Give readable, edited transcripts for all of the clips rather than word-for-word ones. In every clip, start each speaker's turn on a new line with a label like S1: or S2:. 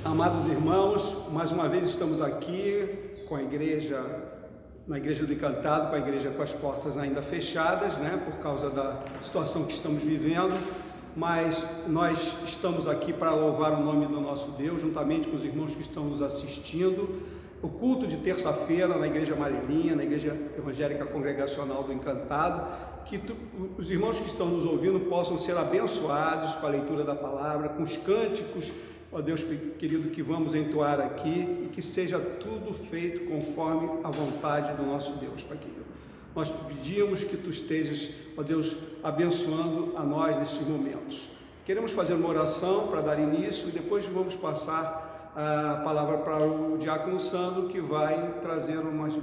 S1: Amados irmãos, mais uma vez estamos aqui com a igreja, na Igreja do Encantado, com a igreja com as portas ainda fechadas, por causa da situação que estamos vivendo, mas nós estamos aqui para louvar o nome do nosso Deus, juntamente com os irmãos que estão nos assistindo. O culto de terça-feira na Igreja Amarelinha, na Igreja Evangélica Congregacional do Encantado, que os irmãos que estão nos ouvindo possam ser abençoados com a leitura da palavra, com os cânticos, ó Deus querido, que vamos entoar aqui, e que seja tudo feito conforme a vontade do nosso Deus, Pai querido. Nós pedimos que Tu estejas, ó Deus, abençoando a nós nesses momentos. Queremos fazer uma oração para dar início e depois vamos passar a palavra para o diácono Sandro, que vai trazer umas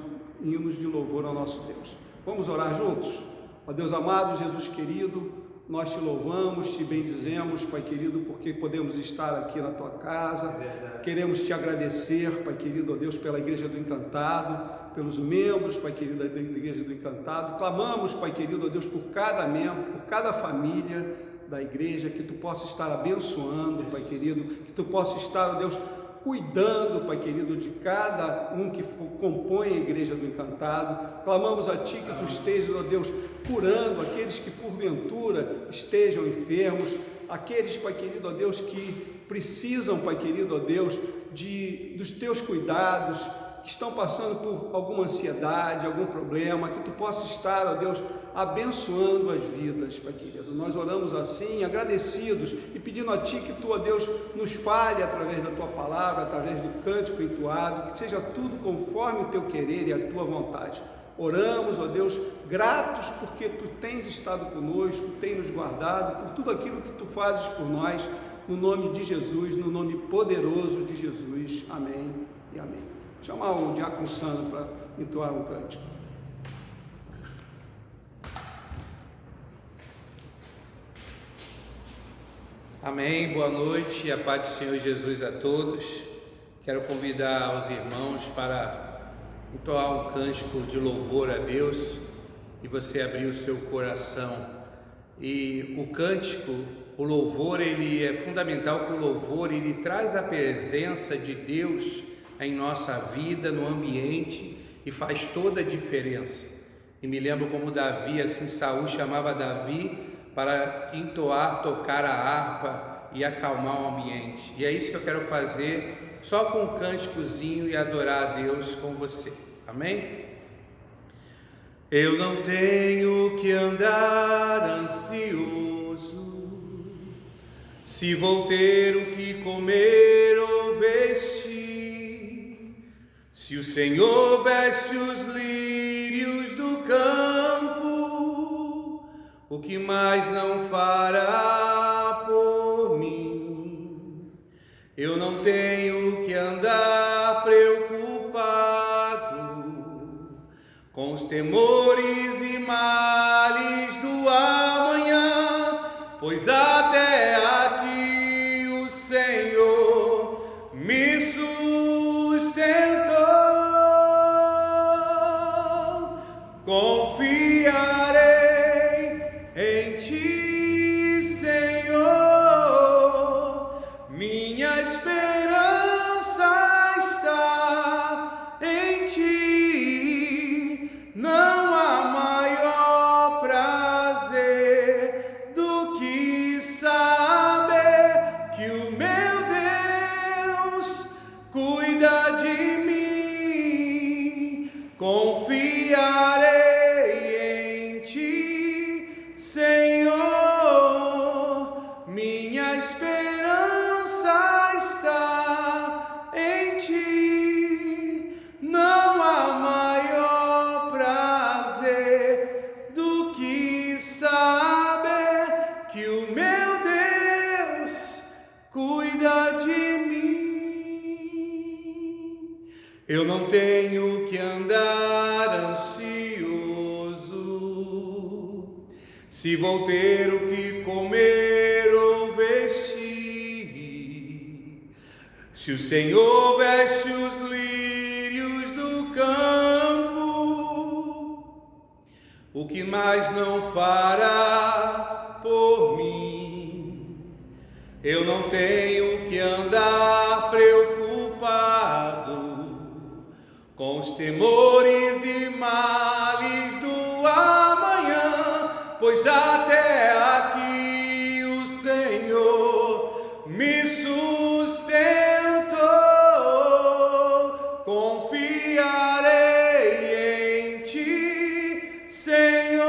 S1: hinos de louvor ao nosso Deus. Vamos orar juntos? Ó Deus amado, Jesus querido, nós Te louvamos, Te bendizemos, Pai querido, porque podemos estar aqui na Tua casa. Queremos Te agradecer, Pai querido, ó Deus, pela Igreja do Encantado, pelos membros, Pai querido, da Igreja do Encantado. Clamamos, Pai querido, ó Deus, por cada membro, por cada família da igreja, que Tu possa estar abençoando, Pai querido, que Tu possa estar, ó Deus, cuidando, Pai querido, de cada um que compõe a Igreja do Encantado. Clamamos a Ti que Tu estejas, ó Deus, curando aqueles que porventura estejam enfermos, aqueles, Pai querido, ó Deus, que precisam, Pai querido, ó Deus, dos Teus cuidados, que estão passando por alguma ansiedade, algum problema, que Tu possa estar, ó Deus, abençoando as vidas, Pai querido. Nós oramos assim, agradecidos e pedindo a Ti que Tu, ó Deus, nos fale através da Tua palavra, através do cântico entoado, que seja tudo conforme o Teu querer e a Tua vontade. Oramos, ó Deus, gratos porque Tu tens estado conosco, tens nos guardado, por tudo aquilo que Tu fazes por nós, no nome de Jesus, no nome poderoso de Jesus. Amém e amém. Vou chamar o diácono Sandro para entoar um cântico.
S2: Amém, boa noite e a paz do Senhor Jesus a todos. Quero convidar os irmãos para entoar um cântico de louvor a Deus e você abrir o seu coração. E o cântico, o louvor, ele é fundamental, que o louvor ele traz a presença de Deus em nossa vida, no ambiente, e faz toda a diferença. E me lembro como Davi, assim Saul chamava Davi para entoar, tocar a harpa e acalmar o ambiente. E é isso que eu quero fazer, só com um cânticozinho, e adorar a Deus com você. Amém? Eu não tenho que andar ansioso, se vou ter o que comer ou vestir. Se o Senhor veste os lírios do campo, o que mais não fará por mim? Eu não tenho que andar preocupado com os temores e males do amanhã, pois até aqui o Senhor me sustentou. Confiarei em Ti, Senhor, minha esperança está em Ti. Não há maior prazer do que saber que o meu Deus cuida de mim. Confiarei em Ti, Senhor, minha esperança está em Ti. Não há maior prazer do que saber que o meu Deus cuida de mim. Eu não tenho que andar ansioso, se vou ter o que comer ou vestir. Se o Senhor veste os lírios do campo, o que mais não fará por mim? Eu não tenho que andar preocupado com os temores e males do amanhã, pois até aqui o Senhor me sustentou. Confiarei em Ti, Senhor,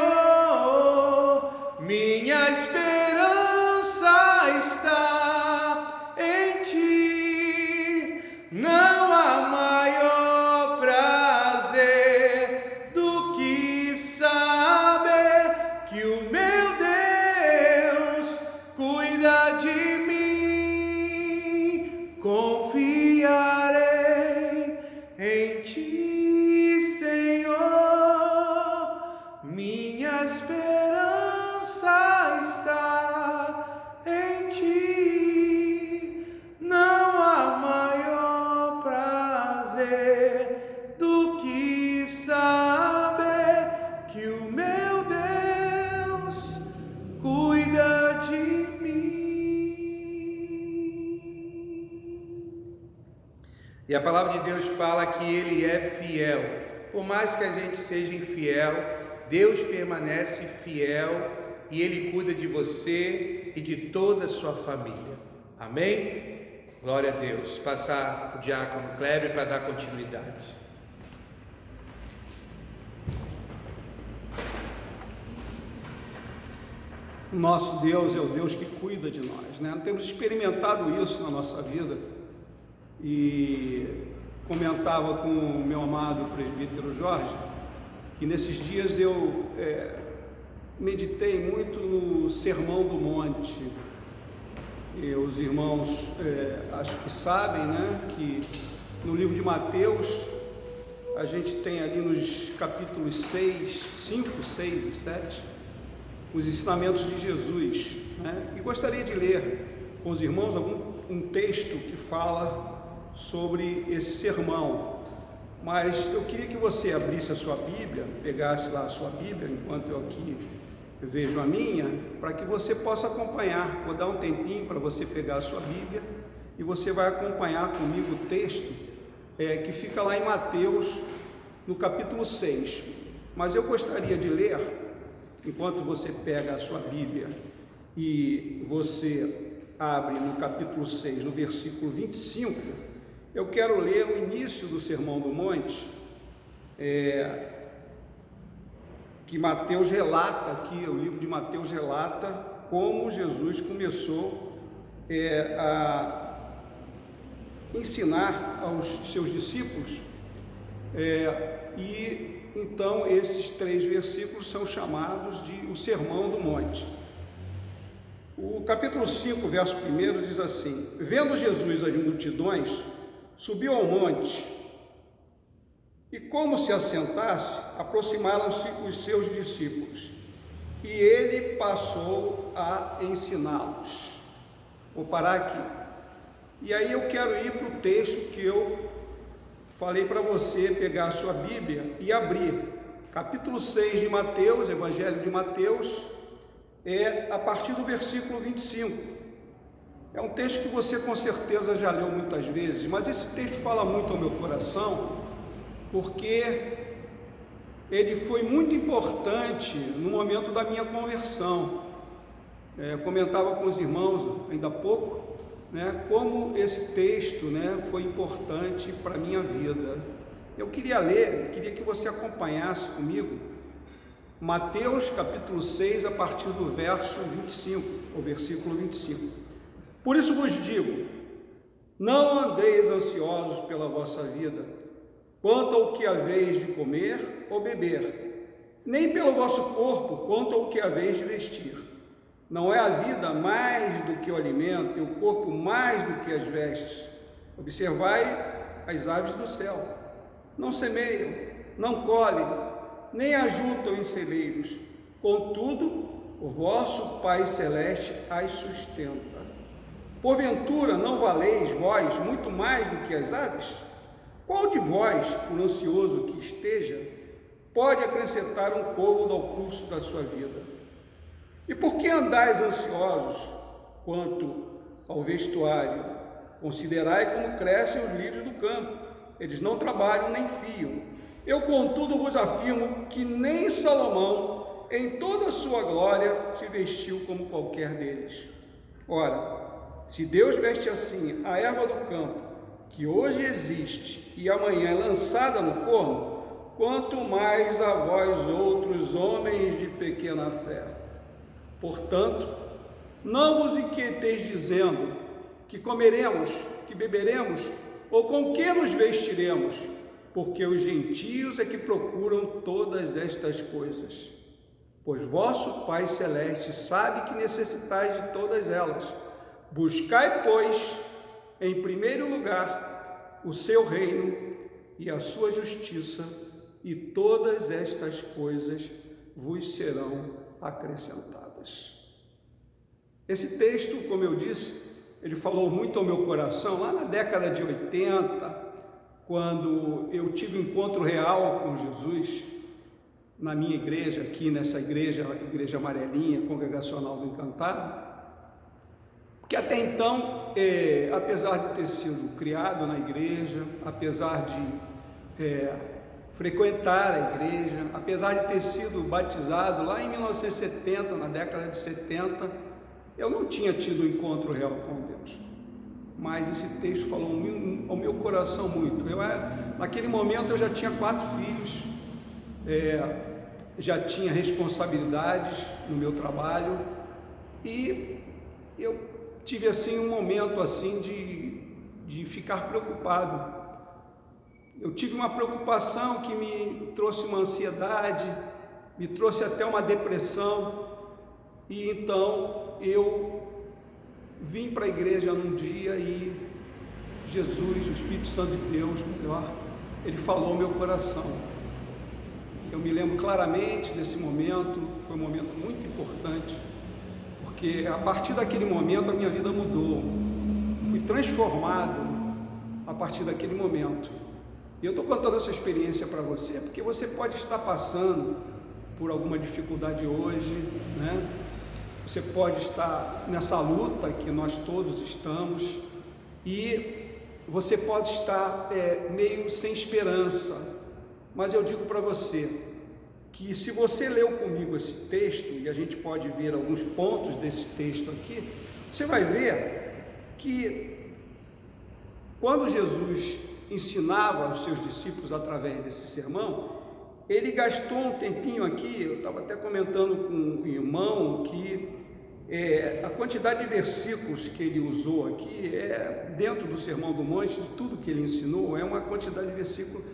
S2: minha esperança está em Ti. Não há maior prazer do que saber que o meu Deus cuida de mim. Confiarei em Ti, Senhor, minha esperança está em Ti. Não há maior prazer do que saber que o meu Deus cuida de mim. E a palavra de Deus fala que Ele é fiel. Por mais que a gente seja infiel, Deus permanece fiel e Ele cuida de você e de toda a sua família. Amém? Glória a Deus. Passar o diácono Kleber para dar continuidade.
S1: O nosso Deus é o Deus que cuida de nós, né? Temos experimentado isso na nossa vida e comentava com o meu amado presbítero Jorge que nesses dias eu meditei muito no Sermão do Monte. E os irmãos acho que sabem, né, que no livro de Mateus a gente tem ali nos capítulos 5, 6 e 7 os ensinamentos de Jesus, né? E gostaria de ler com os irmãos um texto que fala sobre esse sermão, mas eu queria que você abrisse a sua Bíblia, pegasse lá a sua Bíblia, enquanto eu aqui vejo a minha, para que você possa acompanhar. Vou dar um tempinho para você pegar a sua Bíblia e você vai acompanhar comigo o texto que fica lá em Mateus, no capítulo 6. Mas eu gostaria de ler, enquanto você pega a sua Bíblia e você abre no capítulo 6, no versículo 25, eu quero ler o início do Sermão do Monte, que Mateus relata aqui, o livro de Mateus relata como Jesus começou a ensinar aos seus discípulos, e então esses 3 versículos são chamados de o Sermão do Monte. O capítulo 5, verso 1 diz assim: vendo Jesus as multidões, subiu ao monte, e como se assentasse, aproximaram-se os seus discípulos, e ele passou a ensiná-los. Vou parar aqui. E aí eu quero ir para o texto que eu falei para você pegar a sua Bíblia e abrir. Capítulo 6 de Mateus, Evangelho de Mateus, a partir do versículo 25. É um texto que você com certeza já leu muitas vezes, mas esse texto fala muito ao meu coração, porque ele foi muito importante no momento da minha conversão. Eu comentava com os irmãos ainda há pouco, né, como esse texto, né, foi importante para a minha vida. Eu queria ler, queria que você acompanhasse comigo Mateus capítulo 6, a partir do verso 25, o versículo 25. Por isso vos digo, não andeis ansiosos pela vossa vida, quanto ao que haveis de comer ou beber, nem pelo vosso corpo, quanto ao que haveis de vestir. Não é a vida mais do que o alimento, e o corpo mais do que as vestes? Observai as aves do céu, não semeiam, não colhem, nem ajuntam em celeiros, contudo, o vosso Pai Celeste as sustenta. Porventura não valeis vós muito mais do que as aves? Qual de vós, por ansioso que esteja, pode acrescentar um côvado ao curso da sua vida? E por que andais ansiosos quanto ao vestuário. Considerai como crescem os lírios do campo, eles não trabalham nem fiam. Eu, contudo, vos afirmo que nem Salomão, em toda a sua glória, se vestiu como qualquer deles. Ora, se Deus veste assim a erva do campo, que hoje existe e amanhã é lançada no forno, quanto mais a vós outros, homens de pequena fé. Portanto, não vos inquieteis dizendo que comeremos, que beberemos, ou com que nos vestiremos, porque os gentios é que procuram todas estas coisas. Pois vosso Pai Celeste sabe que necessitais de todas elas. Buscai, pois, em primeiro lugar, o seu reino e a sua justiça, e todas estas coisas vos serão acrescentadas. Esse texto, como eu disse, ele falou muito ao meu coração lá na década de 80, quando eu tive um encontro real com Jesus na minha igreja, aqui nessa igreja, Igreja Amarelinha, Congregacional do Encantado, que até então, apesar de ter sido criado na igreja, apesar de frequentar a igreja, apesar de ter sido batizado lá em 1970, na década de 70, eu não tinha tido um encontro real com Deus. Mas esse texto falou ao meu coração muito. Naquele momento eu já tinha 4 filhos, já tinha responsabilidades no meu trabalho, e eu tive assim um momento assim de ficar preocupado. Eu tive uma preocupação que me trouxe uma ansiedade, me trouxe até uma depressão, e então eu vim para a igreja num dia e Jesus, o Espírito Santo de Deus, melhor, ele falou ao meu coração. Eu me lembro claramente desse momento, foi um momento muito importante, porque a partir daquele momento a minha vida mudou, fui transformado a partir daquele momento. E eu estou contando essa experiência para você, porque você pode estar passando por alguma dificuldade hoje, né? Você pode estar nessa luta que nós todos estamos, e você pode estar meio sem esperança, mas eu digo para você que se você leu comigo esse texto, e a gente pode ver alguns pontos desse texto aqui, você vai ver que quando Jesus ensinava aos seus discípulos através desse sermão, ele gastou um tempinho aqui. Eu estava até comentando com um irmão que a quantidade de versículos que ele usou aqui, dentro do Sermão do Monte, de tudo que ele ensinou, é uma quantidade de versículos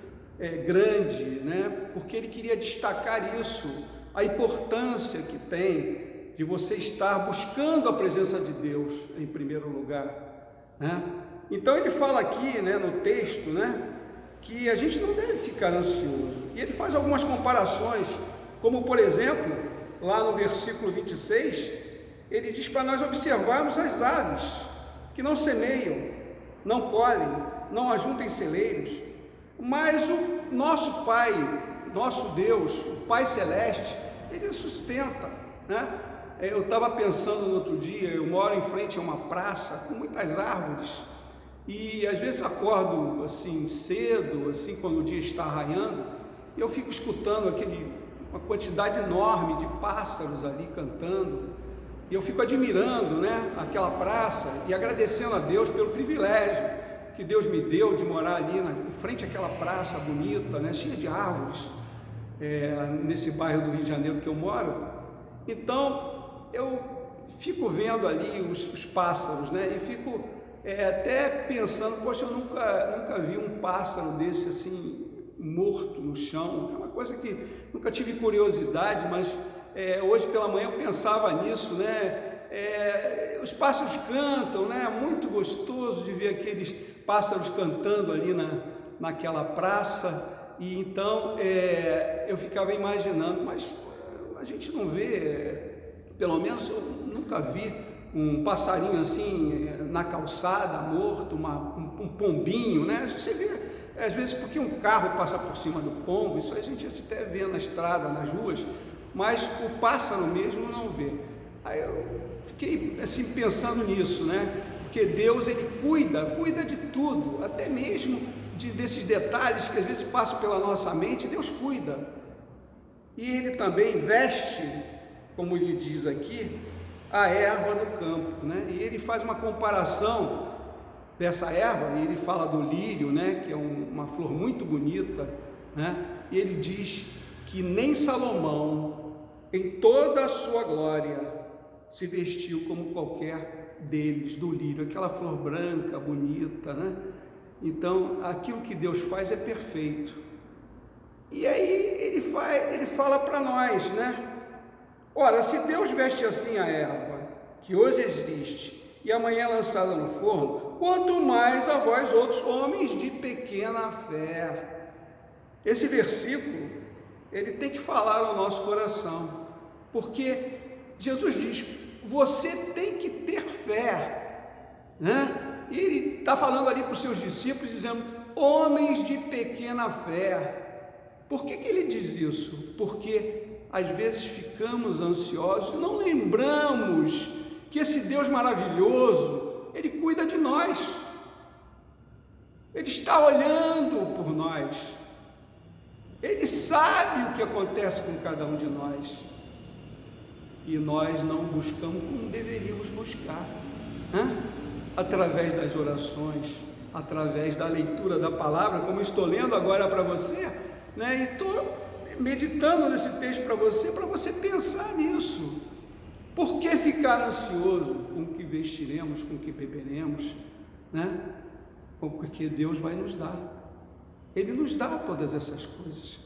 S1: grande, né? Porque ele queria destacar isso, a importância que tem de você estar buscando a presença de Deus em primeiro lugar, né? Então ele fala aqui, né, no texto, né, que a gente não deve ficar ansioso, e ele faz algumas comparações, como por exemplo, lá no versículo 26, ele diz para nós observarmos as aves, que não semeiam, não colhem, não ajuntam em celeiros, mas o nosso Pai, nosso Deus, o Pai Celeste, ele sustenta, né? Eu estava pensando no outro dia, eu moro em frente a uma praça com muitas árvores, e às vezes acordo assim cedo, assim quando o dia está raiando, e eu fico escutando uma quantidade enorme de pássaros ali cantando, e eu fico admirando, né, aquela praça e agradecendo a Deus pelo privilégio que Deus me deu de morar ali em frente àquela praça bonita, né, cheia de árvores, nesse bairro do Rio de Janeiro que eu moro. Então eu fico vendo ali os pássaros, né, e fico até pensando, poxa, eu nunca vi um pássaro desse assim morto no chão. É uma coisa que nunca tive curiosidade, mas hoje pela manhã eu pensava nisso, né? Os pássaros cantam, né? Muito gostoso de ver aqueles pássaros cantando ali naquela praça. E então eu ficava imaginando, mas a gente não vê, pelo menos eu nunca vi um passarinho assim na calçada, morto, um pombinho, né? Você vê, às vezes, porque um carro passa por cima do pombo, isso a gente até vê na estrada, nas ruas, mas o pássaro mesmo não vê. Aí eu fiquei assim pensando nisso, né? porque Deus, ele cuida de tudo, até mesmo desses detalhes que às vezes passam pela nossa mente. Deus cuida. E ele também veste, como ele diz aqui, a erva do campo, né? E ele faz uma comparação dessa erva, e ele fala do lírio, né? Que é uma flor muito bonita, né? E ele diz que nem Salomão, em toda a sua glória, se vestiu como qualquer deles, do lírio, aquela flor branca, bonita, né? Então, aquilo que Deus faz é perfeito. E aí ele fala para nós, né? Ora, se Deus veste assim a erva, que hoje existe, e amanhã é lançada no forno, quanto mais a vós outros, homens de pequena fé. Esse versículo, ele tem que falar ao nosso coração, porque Jesus diz, você tem que ter fé, né? E ele está falando ali para os seus discípulos, dizendo, homens de pequena fé. Por que ele diz isso? Porque às vezes ficamos ansiosos, não lembramos que esse Deus maravilhoso, ele cuida de nós, ele está olhando por nós, ele sabe o que acontece com cada um de nós, e nós não buscamos como deveríamos buscar, né? Através das orações, através da leitura da palavra, como eu estou lendo agora para você, né? E estou meditando nesse texto para você pensar nisso. Por que ficar ansioso com o que vestiremos, com o que beberemos, né? Porque Deus vai nos dar, Ele nos dá todas essas coisas.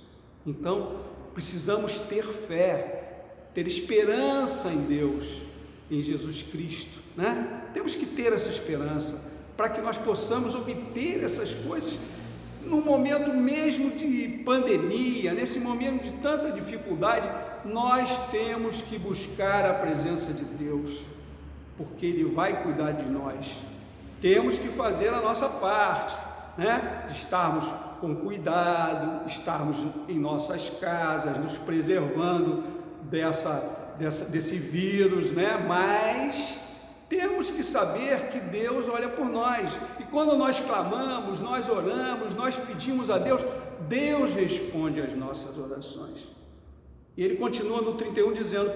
S1: Então precisamos ter fé, ter esperança em Deus, em Jesus Cristo, né? Temos que ter essa esperança para que nós possamos obter essas coisas no momento mesmo de pandemia, nesse momento de tanta dificuldade. Nós temos que buscar a presença de Deus, porque Ele vai cuidar de nós. Temos que fazer a nossa parte, né? De estarmos com cuidado, estarmos em nossas casas, nos preservando desse vírus, né? Mas temos que saber que Deus olha por nós, e quando nós clamamos, nós oramos, nós pedimos a Deus, Deus responde às nossas orações. E ele continua no 31 dizendo,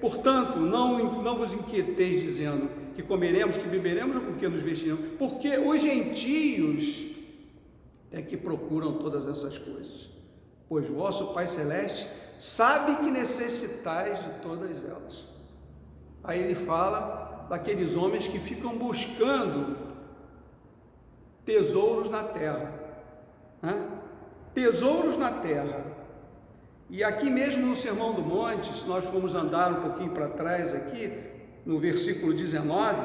S1: portanto, não vos inquieteis dizendo que comeremos, que beberemos ou com que nos vestiremos, porque os gentios é que procuram todas essas coisas, pois vosso Pai Celeste sabe que necessitais de todas elas. Aí ele fala daqueles homens que ficam buscando tesouros na terra, né? Tesouros na terra. E aqui mesmo no Sermão do Monte, se nós formos andar um pouquinho para trás aqui, no versículo 19,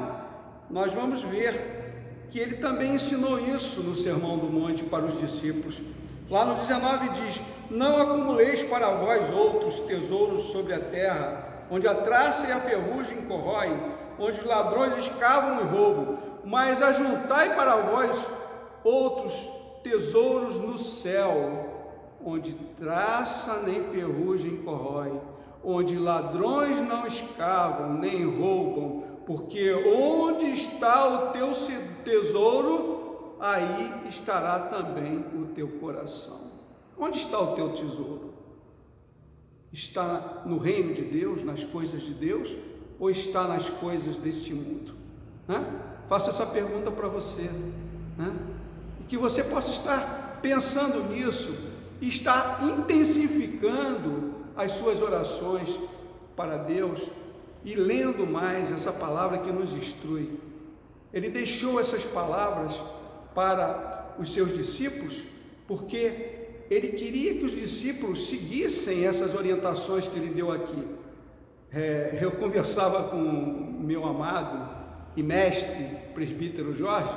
S1: nós vamos ver que ele também ensinou isso no Sermão do Monte para os discípulos. Lá no 19 diz, não acumuleis para vós outros tesouros sobre a terra, onde a traça e a ferrugem corroem, onde os ladrões escavam e roubam, mas ajuntai para vós outros tesouros no céu, onde traça nem ferrugem corrói, onde ladrões não escavam nem roubam, porque onde está o teu tesouro, aí estará também o teu coração. Onde está o teu tesouro? Está no reino de Deus, nas coisas de Deus, ou está nas coisas deste mundo? Né? Faço essa pergunta para você, né? E que você possa estar pensando nisso, e estar intensificando as suas orações para Deus e lendo mais essa palavra que nos instrui. Ele deixou essas palavras para os seus discípulos porque ele queria que os discípulos seguissem essas orientações que ele deu aqui. Eu conversava com meu amado e mestre, presbítero Jorge,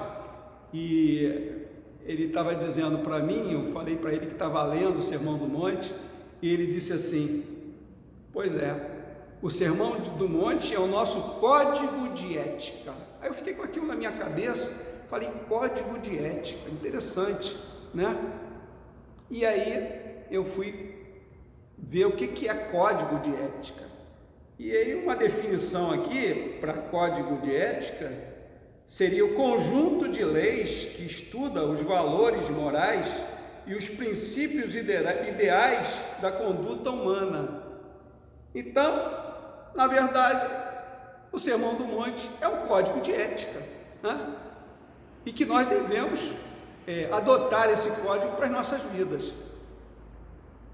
S1: e ele estava dizendo para mim, eu falei para ele que estava lendo o Sermão do Monte, e ele disse assim, pois é, o Sermão do Monte é o nosso código de ética. Aí eu fiquei com aquilo na minha cabeça, falei, código de ética, interessante, né? E aí eu fui ver o que é código de ética. E aí uma definição aqui para código de ética seria o conjunto de leis que estuda os valores morais e os princípios ideais da conduta humana. Então, na verdade, o Sermão do Monte é um código de ética, né? E que nós devemos adotar esse código para as nossas vidas.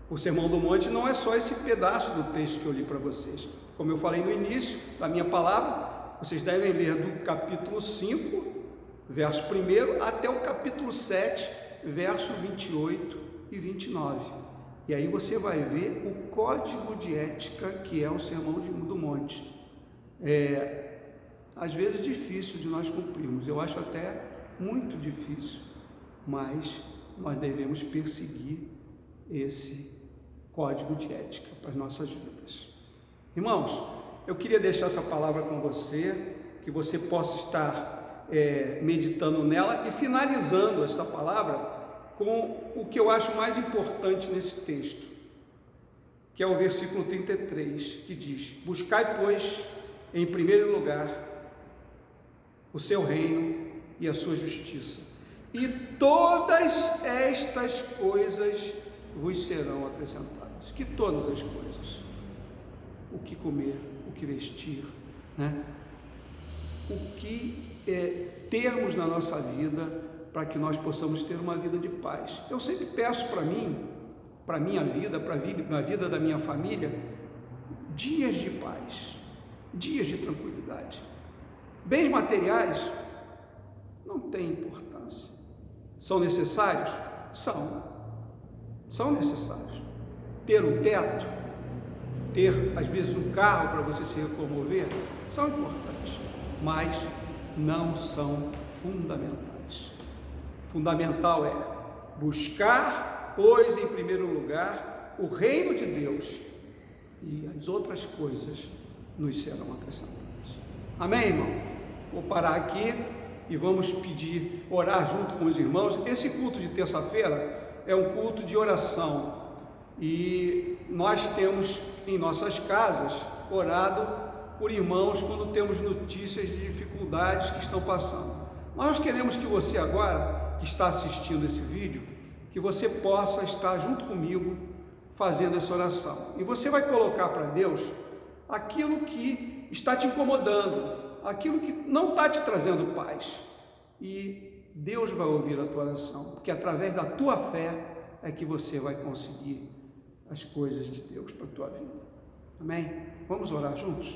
S1: O Sermão do Monte não é só esse pedaço do texto que eu li para vocês. Como eu falei no início da minha palavra, vocês devem ler do capítulo 5, verso 1 até o capítulo 7, verso 28 e 29. E aí você vai ver o código de ética que é o Sermão do Monte. Às vezes difícil de nós cumprirmos, eu acho até muito difícil, mas nós devemos perseguir esse código de ética para as nossas vidas. Irmãos, eu queria deixar essa palavra com você, que você possa estar meditando nela e finalizando esta palavra com o que eu acho mais importante nesse texto, que é o versículo 33, que diz: buscai, pois, em primeiro lugar o seu reino e a sua justiça, e todas estas coisas vos serão acrescentadas. Que todas as coisas, o que comer, o que vestir, né? O que termos na nossa vida para que nós possamos ter uma vida de paz. Eu sempre peço para mim, para a minha vida, para a vida da minha família, dias de paz, dias de tranquilidade. Bens materiais não têm importância. São necessários? São necessários. Ter um teto, ter às vezes um carro para você se locomover, são importantes, mas não são fundamentais. Fundamental é buscar, pois, em primeiro lugar, o reino de Deus, e as outras coisas nos serão acrescentadas. Amém, irmão? Vou parar aqui e vamos orar junto com os irmãos. Esse culto de terça-feira é um culto de oração, e nós temos em nossas casas orado por irmãos quando temos notícias de dificuldades que estão passando. Nós queremos que você agora, que está assistindo esse vídeo, que você possa estar junto comigo fazendo essa oração, e você vai colocar para Deus aquilo que está te incomodando, aquilo que não está te trazendo paz, e Deus vai ouvir a tua oração, porque através da tua fé é que você vai conseguir as coisas de Deus para a tua vida. Amém? Vamos orar juntos?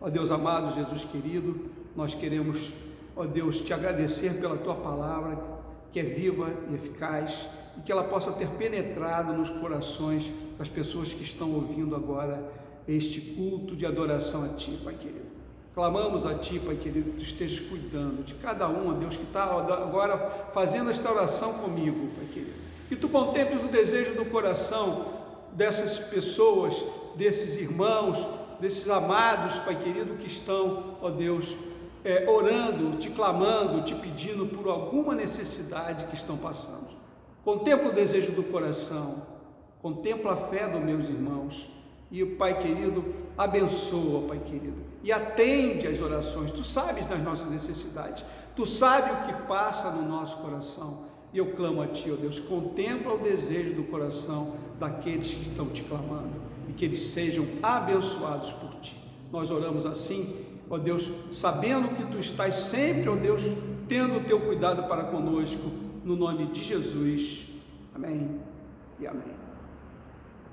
S1: Ó Deus amado, Jesus querido, nós queremos, ó Deus, te agradecer pela tua palavra, que é viva e eficaz, e que ela possa ter penetrado nos corações das pessoas que estão ouvindo agora este culto de adoração a Ti, Pai querido. Clamamos a Ti, Pai querido, que Tu estejas cuidando de cada um, ó Deus, que está agora fazendo esta oração comigo, Pai querido. Que Tu contemples o desejo do coração dessas pessoas, desses irmãos, desses amados, Pai querido, que estão, ó Deus, orando, Te clamando, Te pedindo por alguma necessidade que estão passando. Contempla o desejo do coração, contempla a fé dos meus irmãos, e, Pai querido, abençoa, Pai querido, e atende às orações. Tu sabes das nossas necessidades, Tu sabes o que passa no nosso coração, e eu clamo a Ti, ó Deus, contempla o desejo do coração daqueles que estão Te clamando, e que eles sejam abençoados por Ti. Nós oramos assim, ó Deus, sabendo que Tu estás sempre, ó Deus, tendo o Teu cuidado para conosco, no nome de Jesus. Amém e amém.